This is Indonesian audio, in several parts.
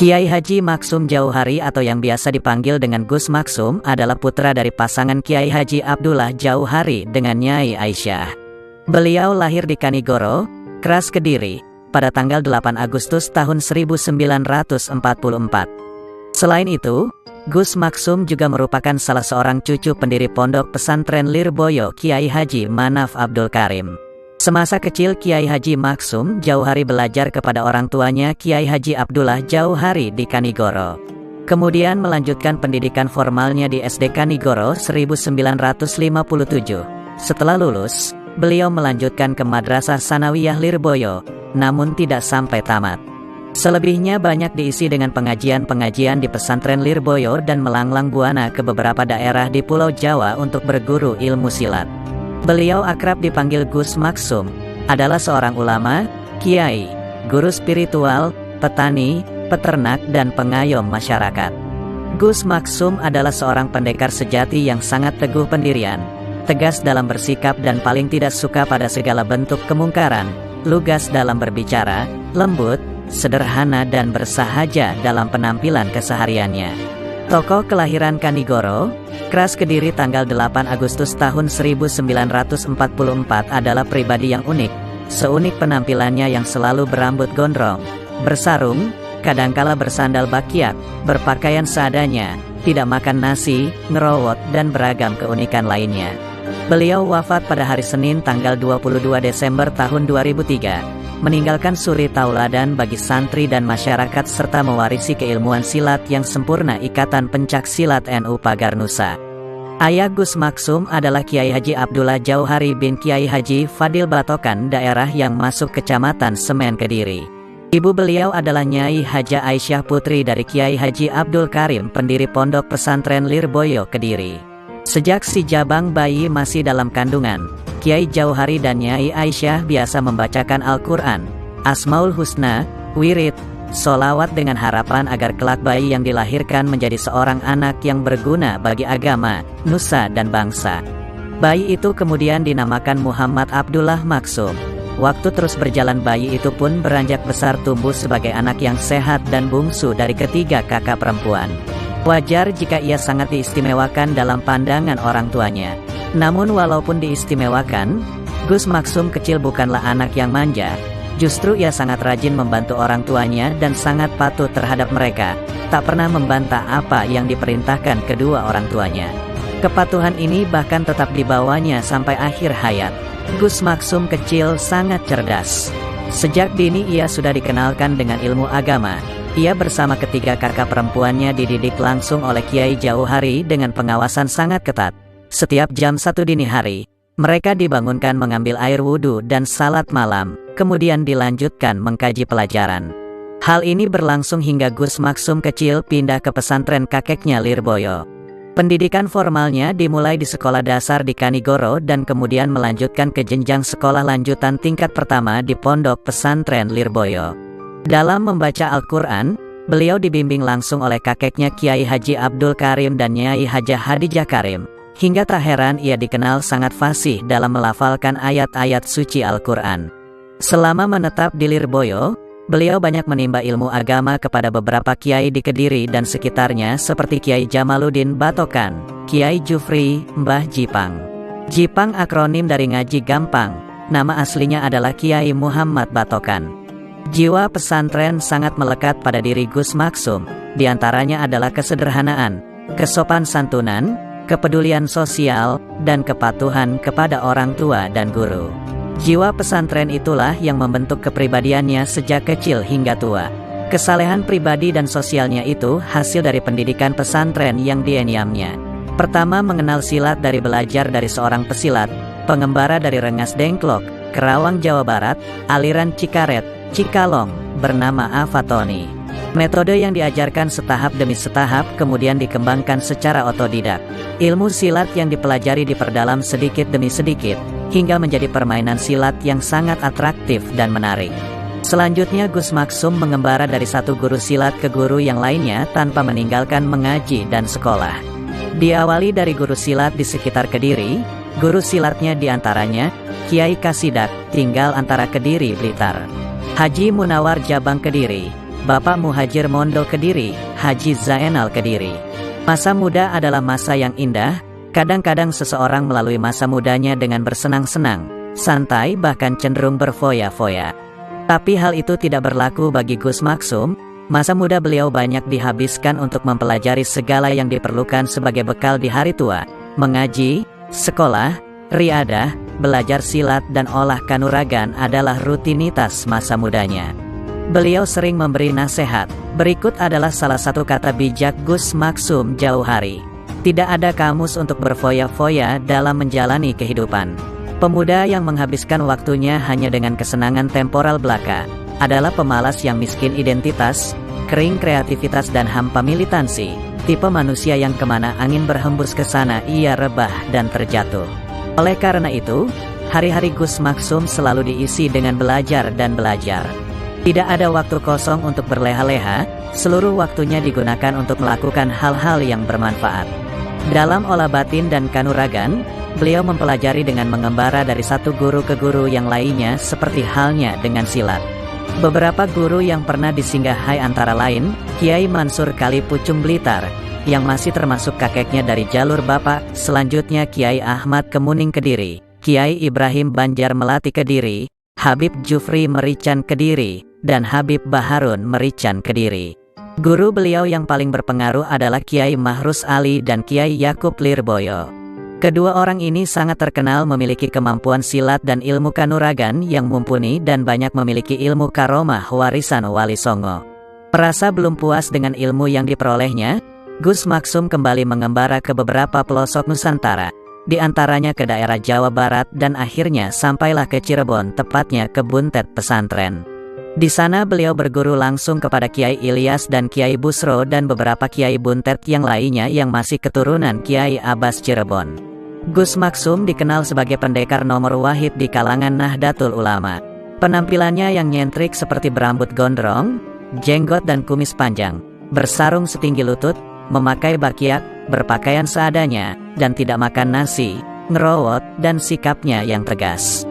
Kiai Haji Maksum Jauhari atau yang biasa dipanggil dengan Gus Maksum adalah putra dari pasangan Kiai Haji Abdullah Jauhari dengan Nyai Aisyah. Beliau lahir di Kanigoro, Kras Kediri, pada tanggal 8 Agustus tahun 1944. Selain itu, Gus Maksum juga merupakan salah seorang cucu pendiri Pondok Pesantren Lirboyo Kiai Haji Manaf Abdul Karim. Semasa kecil Kiai Haji Maksum Jauhari belajar kepada orang tuanya Kiai Haji Abdullah Jauhari di Kanigoro. Kemudian melanjutkan pendidikan formalnya di SD Kanigoro 1957. Setelah lulus, beliau melanjutkan ke Madrasah Sanawiyah Lirboyo, namun tidak sampai tamat. Selebihnya banyak diisi dengan pengajian-pengajian di pesantren Lirboyo dan melanglang buana ke beberapa daerah di Pulau Jawa untuk berguru ilmu silat. Beliau akrab dipanggil Gus Maksum, adalah seorang ulama, kiai, guru spiritual, petani, peternak dan pengayom masyarakat. Gus Maksum adalah seorang pendekar sejati yang sangat teguh pendirian, tegas dalam bersikap dan paling tidak suka pada segala bentuk kemungkaran, lugas dalam berbicara, lembut, sederhana dan bersahaja dalam penampilan kesehariannya. Tokoh kelahiran Kanigoro, Kras Kediri tanggal 8 Agustus tahun 1944 adalah pribadi yang unik. Seunik penampilannya yang selalu berambut gondrong, bersarung, kadangkala bersandal bakiak, berpakaian seadanya, tidak makan nasi, ngerowot dan beragam keunikan lainnya. Beliau wafat pada hari Senin tanggal 22 Desember tahun 2003. Meninggalkan suri tauladan bagi santri dan masyarakat serta mewarisi keilmuan silat yang sempurna Ikatan Pencak Silat NU Pagar Nusa. Ayah Gus Maksum adalah Kiai Haji Abdullah Jauhari bin Kiai Haji Fadil Batokan, daerah yang masuk Kecamatan Semen Kediri. Ibu beliau adalah Nyai Haja Aisyah putri dari Kiai Haji Abdul Karim, pendiri Pondok Pesantren Lirboyo Kediri. Sejak si jabang bayi masih dalam kandungan, Kiai Jauhari dan Nyai Aisyah biasa membacakan Al-Quran, Asmaul Husna, wirid, solawat dengan harapan agar kelak bayi yang dilahirkan menjadi seorang anak yang berguna bagi agama, nusa dan bangsa. Bayi itu kemudian dinamakan Muhammad Abdullah Maksum. Waktu terus berjalan, bayi itu pun beranjak besar tumbuh sebagai anak yang sehat dan bungsu dari ketiga kakak perempuan. Wajar jika ia sangat diistimewakan dalam pandangan orang tuanya. Namun walaupun diistimewakan, Gus Maksum kecil bukanlah anak yang manja. Justru ia sangat rajin membantu orang tuanya dan sangat patuh terhadap mereka, tak pernah membantah apa yang diperintahkan kedua orang tuanya. Kepatuhan ini bahkan tetap dibawanya sampai akhir hayat. Gus Maksum kecil sangat cerdas. Sejak dini ia sudah dikenalkan dengan ilmu agama. Ia bersama ketiga kakak perempuannya dididik langsung oleh Kiai Jauhari dengan pengawasan sangat ketat. Setiap jam 1 dini hari, mereka dibangunkan mengambil air wudhu dan salat malam, kemudian dilanjutkan mengkaji pelajaran. Hal ini berlangsung hingga Gus Maksum kecil pindah ke pesantren kakeknya Lirboyo. Pendidikan formalnya dimulai di sekolah dasar di Kanigoro dan kemudian melanjutkan ke jenjang sekolah lanjutan tingkat pertama di Pondok Pesantren Lirboyo. Dalam membaca Al-Quran, beliau dibimbing langsung oleh kakeknya Kiai Haji Abdul Karim dan Nyai Haja Hadijah Karim. Hingga tak heran ia dikenal sangat fasih dalam melafalkan ayat-ayat suci Al-Quran. Selama menetap di Lirboyo, beliau banyak menimba ilmu agama kepada beberapa kiai di Kediri dan sekitarnya seperti Kiai Jamaluddin Batokan, Kiai Jufri, Mbah Jipang. Jipang akronim dari Ngaji Gampang, nama aslinya adalah Kiai Muhammad Batokan. Jiwa pesantren sangat melekat pada diri Gus Maksum, diantaranya adalah kesederhanaan, kesopan santunan, kepedulian sosial, dan kepatuhan kepada orang tua dan guru. Jiwa pesantren itulah yang membentuk kepribadiannya sejak kecil hingga tua. Kesalehan pribadi dan sosialnya itu hasil dari pendidikan pesantren yang dieniamnya. Pertama mengenal silat dari belajar dari seorang pesilat, pengembara dari Rengas Dengklok, Kerawang, Jawa Barat, aliran Cikaret, Cikalong, bernama Afatoni. Metode yang diajarkan setahap demi setahap kemudian dikembangkan secara otodidak. Ilmu silat yang dipelajari diperdalam sedikit demi sedikit, hingga menjadi permainan silat yang sangat atraktif dan menarik. Selanjutnya Gus Maksum mengembara dari satu guru silat ke guru yang lainnya tanpa meninggalkan mengaji dan sekolah. Diawali dari guru silat di sekitar Kediri, guru silatnya diantaranya Kiai Kasidak, tinggal antara Kediri Blitar, Haji Munawar Jabang Kediri, Bapak Muhajir Mondo Kediri, Haji Zainal Kediri. Masa muda adalah masa yang indah. Kadang-kadang seseorang melalui masa mudanya dengan bersenang-senang, santai, bahkan cenderung berfoya-foya. Tapi hal itu tidak berlaku bagi Gus Maksum. Masa muda beliau banyak dihabiskan untuk mempelajari segala yang diperlukan sebagai bekal di hari tua. Mengaji, sekolah, riadah, belajar silat dan olah kanuragan adalah rutinitas masa mudanya. Beliau sering memberi nasihat. Berikut adalah salah satu kata bijak Gus Maksum Jauhari. Tidak ada kamus untuk berfoya-foya dalam menjalani kehidupan. Pemuda yang menghabiskan waktunya hanya dengan kesenangan temporal belaka adalah pemalas yang miskin identitas, kering kreativitas dan hampa militansi. Tipe manusia yang kemana angin berhembus ke sana ia rebah dan terjatuh. Oleh karena itu, hari-hari Gus Maksum selalu diisi dengan belajar dan belajar. Tidak ada waktu kosong untuk berleha-leha, seluruh waktunya digunakan untuk melakukan hal-hal yang bermanfaat. Dalam olah batin dan kanuragan, beliau mempelajari dengan mengembara dari satu guru ke guru yang lainnya seperti halnya dengan silat. Beberapa guru yang pernah disinggahai antara lain, Kiai Mansur Kali Pucung Blitar, yang masih termasuk kakeknya dari jalur bapak, selanjutnya Kiai Ahmad Kemuning Kediri, Kiai Ibrahim Banjar Melati Kediri, Habib Jufri Merican Kediri, dan Habib Baharun Merican Kediri. Guru beliau yang paling berpengaruh adalah Kiai Mahrus Ali dan Kiai Yakub Lirboyo. Kedua orang ini sangat terkenal memiliki kemampuan silat dan ilmu kanuragan yang mumpuni dan banyak memiliki ilmu karomah warisan Wali Songo. Merasa belum puas dengan ilmu yang diperolehnya, Gus Maksum kembali mengembara ke beberapa pelosok Nusantara, di antaranya ke daerah Jawa Barat dan akhirnya sampailah ke Cirebon, tepatnya ke Buntet Pesantren. Di sana beliau berguru langsung kepada Kiai Ilyas dan Kiai Busro dan beberapa Kiai Buntet yang lainnya yang masih keturunan Kiai Abbas Cirebon. Gus Maksum dikenal sebagai pendekar nomor wahid di kalangan Nahdlatul Ulama. Penampilannya yang nyentrik seperti berambut gondrong, jenggot dan kumis panjang, bersarung setinggi lutut, memakai bakiak, berpakaian seadanya, dan tidak makan nasi, ngerowot, dan sikapnya yang tegas.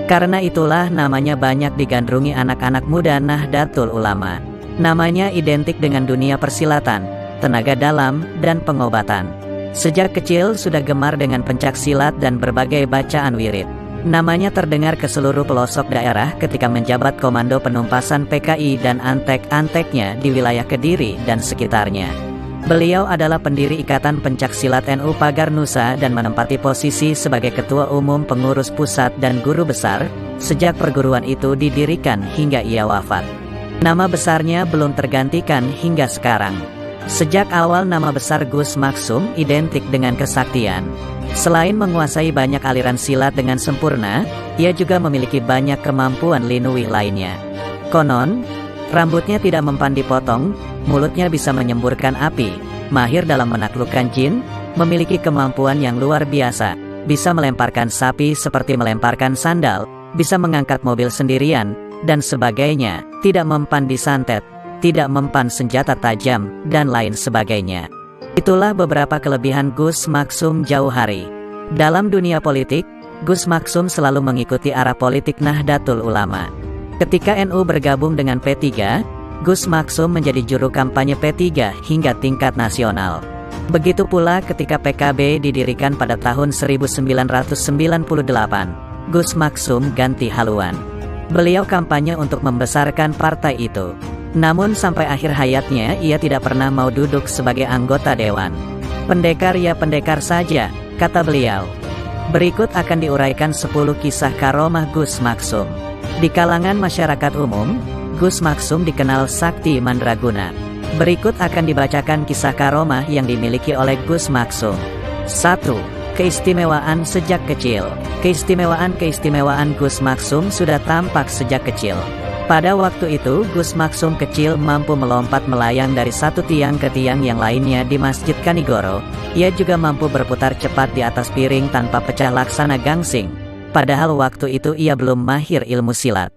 Karena itulah namanya banyak digandrungi anak-anak muda Nahdlatul Ulama. Namanya identik dengan dunia persilatan, tenaga dalam, dan pengobatan. Sejak kecil sudah gemar dengan pencak silat dan berbagai bacaan wirid. Namanya terdengar ke seluruh pelosok daerah ketika menjabat komando penumpasan PKI dan antek-anteknya di wilayah Kediri dan sekitarnya. Beliau adalah pendiri Ikatan Pencak Silat NU Pagar Nusa dan menempati posisi sebagai Ketua Umum Pengurus Pusat dan Guru Besar, sejak perguruan itu didirikan hingga ia wafat. Nama besarnya belum tergantikan hingga sekarang. Sejak awal nama besar Gus Maksum identik dengan kesaktian. Selain menguasai banyak aliran silat dengan sempurna, ia juga memiliki banyak kemampuan linuwih lainnya. Konon, rambutnya tidak mempan dipotong, mulutnya bisa menyemburkan api, mahir dalam menaklukkan jin, memiliki kemampuan yang luar biasa, bisa melemparkan sapi seperti melemparkan sandal, bisa mengangkat mobil sendirian, dan sebagainya, tidak mempan disantet, tidak mempan senjata tajam, dan lain sebagainya. Itulah beberapa kelebihan Gus Maksum Jauhari. Dalam dunia politik, Gus Maksum selalu mengikuti arah politik Nahdlatul Ulama. Ketika NU bergabung dengan P3, Gus Maksum menjadi juru kampanye P3 hingga tingkat nasional. Begitu pula ketika PKB didirikan pada tahun 1998, Gus Maksum ganti haluan. Beliau kampanye untuk membesarkan partai itu. Namun sampai akhir hayatnya ia tidak pernah mau duduk sebagai anggota dewan. Pendekar ya pendekar saja, kata beliau. Berikut akan diuraikan 10 kisah karomah Gus Maksum. Di kalangan masyarakat umum, Gus Maksum dikenal sakti mandraguna. Berikut akan dibacakan kisah karomah yang dimiliki oleh Gus Maksum. 1. Keistimewaan sejak kecil. Keistimewaan Gus Maksum sudah tampak sejak kecil. Pada waktu itu, Gus Maksum kecil mampu melompat melayang dari satu tiang ke tiang yang lainnya di Masjid Kanigoro. Ia juga mampu berputar cepat di atas piring tanpa pecah laksana gangsing. Padahal waktu itu ia belum mahir ilmu silat.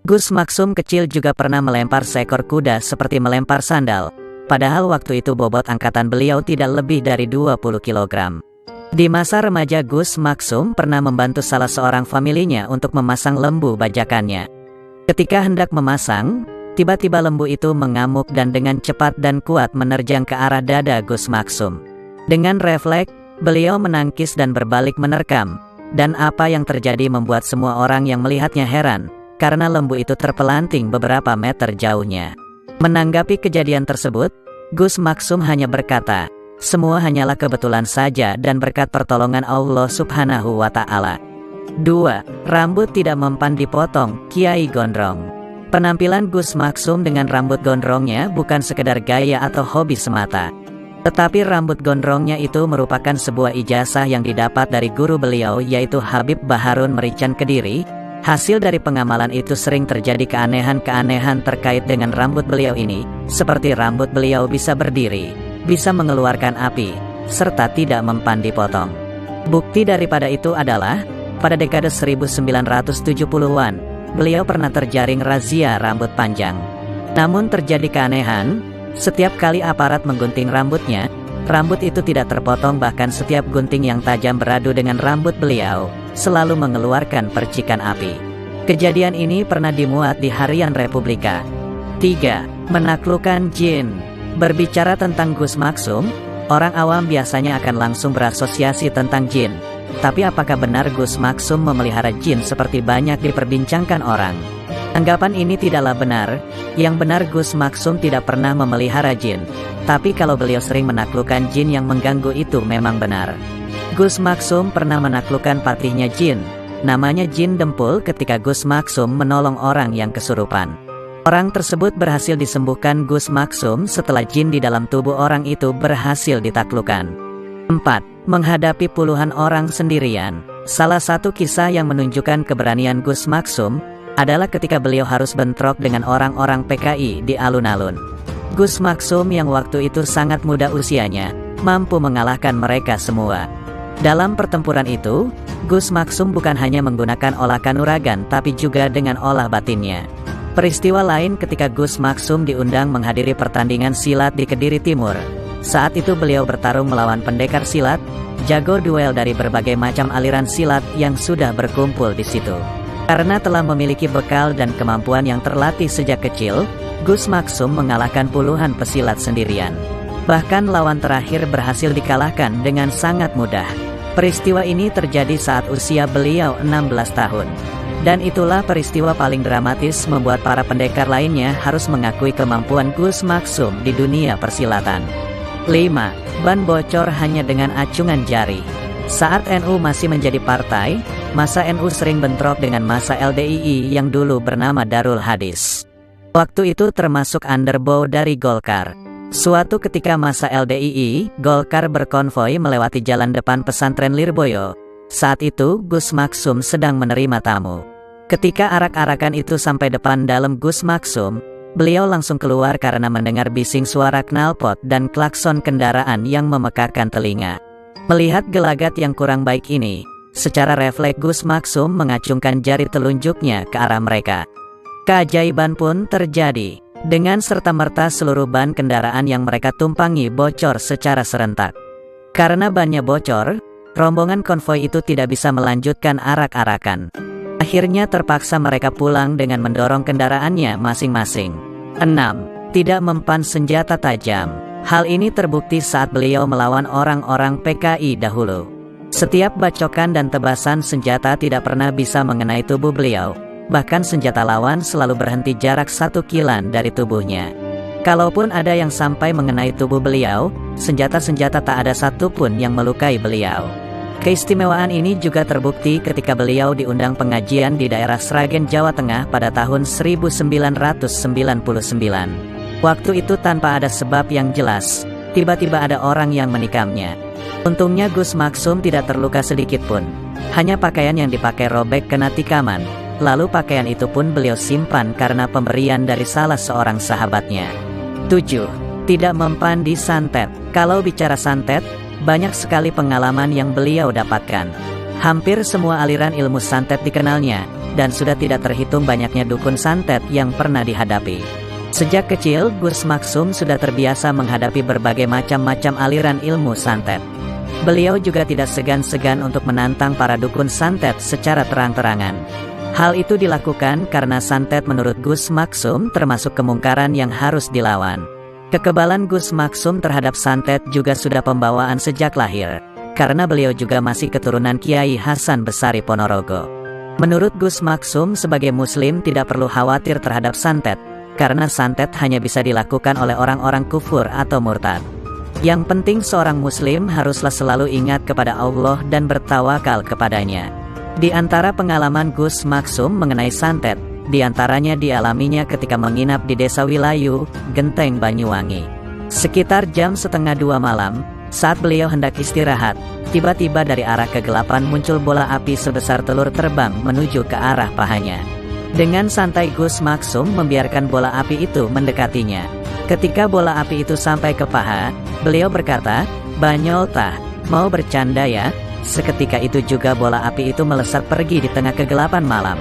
Gus Maksum kecil juga pernah melempar seekor kuda seperti melempar sandal. Padahal waktu itu bobot angkatan beliau tidak lebih dari 20 kg. Di masa remaja Gus Maksum pernah membantu salah seorang familinya untuk memasang lembu bajakannya. Ketika hendak memasang, Tiba-tiba lembu itu mengamuk dan dengan cepat dan kuat menerjang ke arah dada Gus Maksum. Dengan refleks, beliau menangkis dan berbalik menerkam. Dan apa yang terjadi membuat semua orang yang melihatnya heran, karena lembu itu terpelanting beberapa meter jauhnya. Menanggapi kejadian tersebut, Gus Maksum hanya berkata, "Semua hanyalah kebetulan saja dan berkat pertolongan Allah Subhanahu wa Ta'ala." 2. Rambut tidak mempan dipotong, Kiai Gondrong. Penampilan Gus Maksum dengan rambut gondrongnya bukan sekedar gaya atau hobi semata. Tetapi rambut gondrongnya itu merupakan sebuah ijazah yang didapat dari guru beliau yaitu Habib Baharun Merican Kediri. Hasil dari pengamalan itu sering terjadi keanehan-keanehan terkait dengan rambut beliau ini, seperti rambut beliau bisa berdiri, bisa mengeluarkan api, serta tidak mempan dipotong. Bukti daripada itu adalah, pada dekade 1970-an, beliau pernah terjaring razia rambut panjang. Namun terjadi keanehan, setiap kali aparat menggunting rambutnya, rambut itu tidak terpotong, bahkan setiap gunting yang tajam beradu dengan rambut beliau, selalu mengeluarkan percikan api. Kejadian ini pernah dimuat di Harian Republika. 3. Menaklukkan jin. Berbicara tentang Gus Maksum, orang awam biasanya akan langsung berasosiasi tentang jin. Tapi apakah benar Gus Maksum memelihara jin seperti banyak diperbincangkan orang? Anggapan ini tidaklah benar. Yang benar Gus Maksum tidak pernah memelihara jin. Tapi kalau beliau sering menaklukkan jin yang mengganggu itu memang benar. Gus Maksum pernah menaklukkan patihnya jin, namanya Jin Dempul, ketika Gus Maksum menolong orang yang kesurupan. Orang tersebut berhasil disembuhkan Gus Maksum setelah jin di dalam tubuh orang itu berhasil ditaklukkan. 4. Menghadapi puluhan orang sendirian. Salah satu kisah yang menunjukkan keberanian Gus Maksum adalah ketika beliau harus bentrok dengan orang-orang PKI di alun-alun. Gus Maksum yang waktu itu sangat muda usianya, mampu mengalahkan mereka semua. Dalam pertempuran itu, Gus Maksum bukan hanya menggunakan olah kanuragan tapi juga dengan olah batinnya. Peristiwa lain ketika Gus Maksum diundang menghadiri pertandingan silat di Kediri Timur. Saat itu beliau bertarung melawan pendekar silat, jago duel dari berbagai macam aliran silat yang sudah berkumpul di situ. Karena telah memiliki bekal dan kemampuan yang terlatih sejak kecil, Gus Maksum mengalahkan puluhan pesilat sendirian. Bahkan lawan terakhir berhasil dikalahkan dengan sangat mudah. Peristiwa ini terjadi saat usia beliau 16 tahun. Dan itulah peristiwa paling dramatis membuat para pendekar lainnya harus mengakui kemampuan Gus Maksum di dunia persilatan. 5. Ban bocor hanya dengan acungan jari. Saat NU masih menjadi partai, masa NU sering bentrok dengan masa LDII yang dulu bernama Darul Hadis. Waktu itu termasuk underbow dari Golkar. Suatu ketika masa LDII, Golkar berkonvoi melewati jalan depan pesantren Lirboyo. Saat itu, Gus Maksum sedang menerima tamu. Ketika arak-arakan itu sampai depan dalam Gus Maksum, beliau langsung keluar karena mendengar bising suara knalpot dan klakson kendaraan yang memekakan telinga. Melihat gelagat yang kurang baik ini, secara refleks Gus Maksum mengacungkan jari telunjuknya ke arah mereka. Keajaiban pun terjadi. Dengan serta-merta seluruh ban kendaraan yang mereka tumpangi bocor secara serentak. Karena bannya bocor, rombongan konvoi itu tidak bisa melanjutkan arak-arakan. Akhirnya terpaksa mereka pulang dengan mendorong kendaraannya masing-masing. 6. Tidak mempan senjata tajam. Hal ini terbukti saat beliau melawan orang-orang PKI dahulu. Setiap bacokan dan tebasan senjata tidak pernah bisa mengenai tubuh beliau. Bahkan senjata lawan selalu berhenti jarak 1 kilan dari tubuhnya. Kalaupun ada yang sampai mengenai tubuh beliau, senjata-senjata tak ada satupun yang melukai beliau. Keistimewaan ini juga terbukti ketika beliau diundang pengajian di daerah Sragen, Jawa Tengah pada tahun 1999. Waktu itu tanpa ada sebab yang jelas, tiba-tiba ada orang yang menikamnya. Untungnya Gus Maksum tidak terluka sedikit pun. Hanya pakaian yang dipakai robek kena tikaman. Lalu pakaian itu pun beliau simpan karena pemberian dari salah seorang sahabatnya. 7. Tidak mempan di santet. Kalau bicara santet, banyak sekali pengalaman yang beliau dapatkan. Hampir semua aliran ilmu santet dikenalnya, dan sudah tidak terhitung banyaknya dukun santet yang pernah dihadapi. Sejak kecil, Gus Maksum sudah terbiasa menghadapi berbagai macam-macam aliran ilmu santet. Beliau juga tidak segan-segan untuk menantang para dukun santet secara terang-terangan. Hal itu dilakukan karena santet menurut Gus Maksum termasuk kemungkaran yang harus dilawan. Kekebalan Gus Maksum terhadap santet juga sudah pembawaan sejak lahir, karena beliau juga masih keturunan Kiai Hasan Besari Ponorogo. Menurut Gus Maksum, sebagai muslim tidak perlu khawatir terhadap santet, karena santet hanya bisa dilakukan oleh orang-orang kufur atau murtad. Yang penting seorang muslim haruslah selalu ingat kepada Allah dan bertawakal kepadanya. Di antara pengalaman Gus Maksum mengenai santet, di antaranya dialaminya ketika menginap di Desa Wilayu, Genteng, Banyuwangi. Sekitar jam 1:30 malam, saat beliau hendak istirahat, tiba-tiba dari arah kegelapan muncul bola api sebesar telur terbang menuju ke arah pahanya. Dengan santai Gus Maksum membiarkan bola api itu mendekatinya. Ketika bola api itu sampai ke paha, beliau berkata, "Banyol tah, mau bercanda ya?" Seketika itu juga bola api itu melesat pergi di tengah kegelapan malam.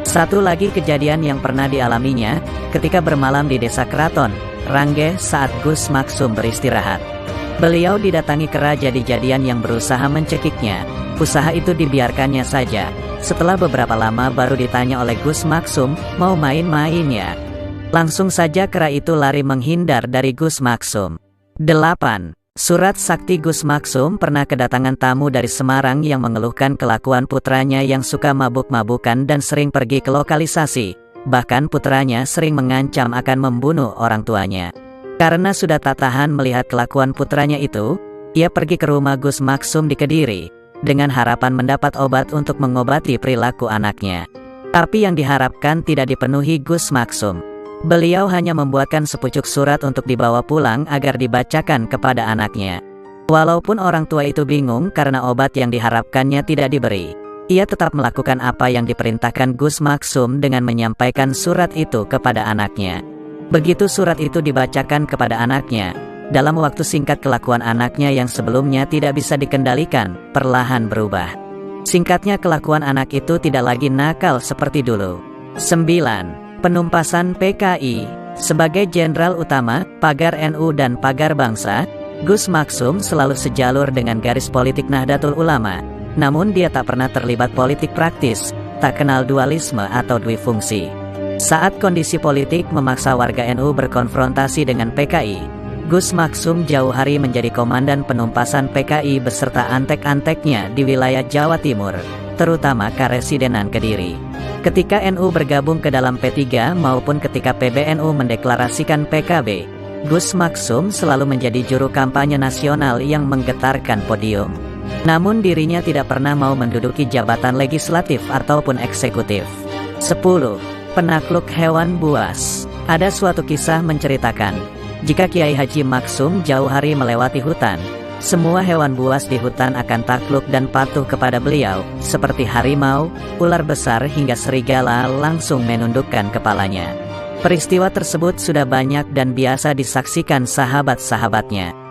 Satu lagi kejadian yang pernah dialaminya, ketika bermalam di Desa Keraton, Ranggeh saat Gus Maksum beristirahat. Beliau didatangi kera jadi-jadian yang berusaha mencekiknya. Usaha itu dibiarkannya saja. Setelah beberapa lama baru ditanya oleh Gus Maksum, "Mau main-main ya?" Langsung saja kera itu lari menghindar dari Gus Maksum. 8. Surat Sakti. Gus Maksum pernah kedatangan tamu dari Semarang yang mengeluhkan kelakuan putranya yang suka mabuk-mabukan dan sering pergi ke lokalisasi. Bahkan putranya sering mengancam akan membunuh orang tuanya. Karena sudah tak tahan melihat kelakuan putranya itu, ia pergi ke rumah Gus Maksum di Kediri, dengan harapan mendapat obat untuk mengobati perilaku anaknya. Tapi yang diharapkan tidak dipenuhi Gus Maksum. Beliau hanya membuatkan sepucuk surat untuk dibawa pulang agar dibacakan kepada anaknya. Walaupun orang tua itu bingung karena obat yang diharapkannya tidak diberi, ia tetap melakukan apa yang diperintahkan Gus Maksum dengan menyampaikan surat itu kepada anaknya. Begitu surat itu dibacakan kepada anaknya, dalam waktu singkat kelakuan anaknya yang sebelumnya tidak bisa dikendalikan, perlahan berubah. Singkatnya kelakuan anak itu tidak lagi nakal seperti dulu. 9. Penumpasan PKI. Sebagai Jenderal Utama, Pagar NU dan Pagar Bangsa, Gus Maksum selalu sejalur dengan garis politik Nahdlatul Ulama. Namun dia tak pernah terlibat politik praktis, tak kenal dualisme atau dwifungsi. Saat kondisi politik memaksa warga NU berkonfrontasi dengan PKI, Gus Maksum jauh hari menjadi komandan penumpasan PKI beserta antek-anteknya di wilayah Jawa Timur, terutama Karesidenan Kediri. Ketika NU bergabung ke dalam P3 maupun ketika PBNU mendeklarasikan PKB, Gus Maksum selalu menjadi juru kampanye nasional yang menggetarkan podium. Namun dirinya tidak pernah mau menduduki jabatan legislatif ataupun eksekutif. 10. Penakluk hewan buas. Ada suatu kisah menceritakan, jika Kiai Haji Maksum jauh hari melewati hutan, semua hewan buas di hutan akan takluk dan patuh kepada beliau, seperti harimau, ular besar hingga serigala langsung menundukkan kepalanya. Peristiwa tersebut sudah banyak dan biasa disaksikan sahabat-sahabatnya.